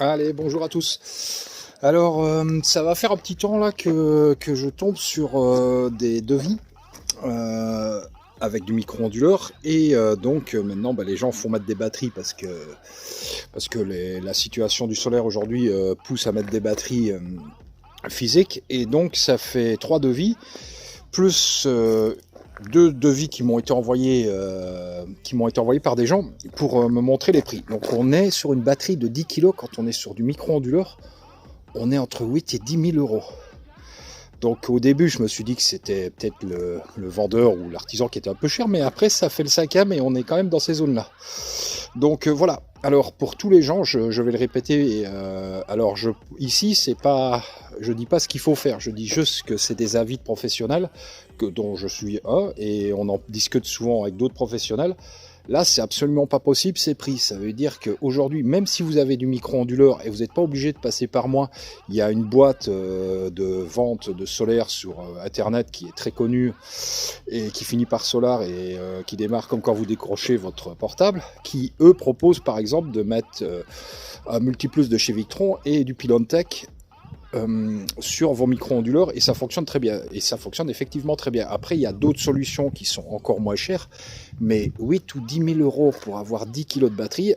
Allez, bonjour à tous. Alors, ça va faire un petit temps là que je tombe sur des devis euh, avec du micro-onduleur et donc maintenant les gens font mettre des batteries parce que la situation du solaire aujourd'hui pousse à mettre des batteries physiques et donc ça fait 3 devis plus deux devis qui m'ont été envoyés par des gens pour me montrer les prix. Donc on est sur une batterie de 10 kg quand on est sur du micro-onduleur, on est entre 8 et 10 000 euros. Donc au début je me suis dit que c'était peut-être le vendeur ou l'artisan qui était un peu cher, mais après ça fait le 5e et on est quand même dans ces zones-là. Donc voilà. Alors pour tous les gens, je vais le répéter. Ici, c'est pas, je dis pas ce qu'il faut faire. Je dis juste que c'est des avis de professionnels dont je suis un et on en discute souvent avec d'autres professionnels. Là, c'est absolument pas possible ces prix. Ça veut dire qu'aujourd'hui, même si vous avez du micro-onduleur et vous n'êtes pas obligé de passer par moi, il y a une boîte de vente de solaire sur Internet qui est très connue et qui finit par Solar et qui démarre comme quand vous décrochez votre portable, qui eux proposent par exemple de mettre un multiplus de chez Victron et du Pilontech sur vos micro-onduleurs et ça fonctionne très bien. Et ça fonctionne effectivement très bien. Après, il y a d'autres solutions qui sont encore moins chères, mais 8 ou 10 000 euros pour avoir 10 kg de batterie,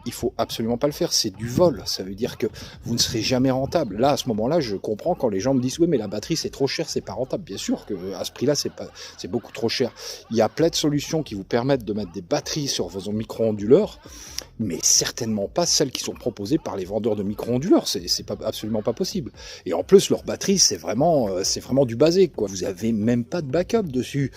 il faut absolument pas le faire. C'est du vol. Ça veut dire que vous ne serez jamais rentable. Là, à ce moment-là, je comprends quand les gens me disent oui, mais la batterie c'est trop cher, c'est pas rentable. Bien sûr que à ce prix-là, c'est beaucoup trop cher. Il y a plein de solutions qui vous permettent de mettre des batteries sur vos micro-onduleurs, mais certainement pas celles qui sont proposées par les vendeurs de micro-onduleurs. C'est absolument pas possible. Et en plus, leur batterie, c'est vraiment du basé, quoi. Vous avez même pas de backup dessus.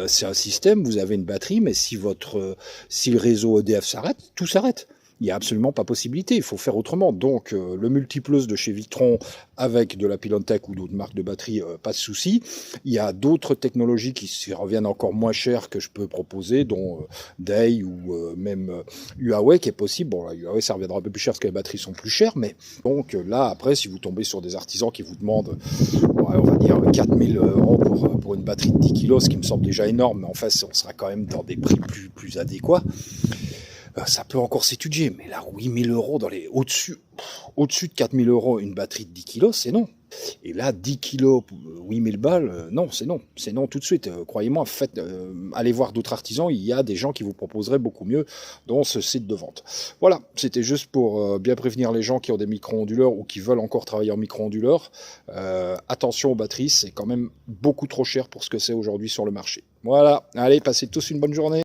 C'est un système, vous avez une batterie, mais si le réseau EDF s'arrête, tout s'arrête. Il n'y a absolument pas possibilité, il faut faire autrement. Donc le multiplus de chez Victron avec de la Pilontech ou d'autres marques de batterie, pas de souci. Il y a d'autres technologies qui reviennent encore moins chères que je peux proposer, dont Day ou même Huawei qui est possible. Bon, là, Huawei ça reviendra un peu plus cher parce que les batteries sont plus chères, mais donc là après si vous tombez sur des artisans qui vous demandent, ouais, on va dire 4000 euros pour une batterie de 10 kg, ce qui me semble déjà énorme, mais en fait on sera quand même dans des prix plus adéquats. Ça peut encore s'étudier, mais là, 8 000 euros au-dessus de 4 000 euros, une batterie de 10 kilos, c'est non. Et là, 10 kilos, 8 000 balles, non, c'est non tout de suite. Croyez-moi, allez voir d'autres artisans, il y a des gens qui vous proposeraient beaucoup mieux dans ce site de vente. Voilà, c'était juste pour bien prévenir les gens qui ont des micro-onduleurs ou qui veulent encore travailler en micro-onduleur. Attention aux batteries, c'est quand même beaucoup trop cher pour ce que c'est aujourd'hui sur le marché. Voilà, allez, passez tous une bonne journée.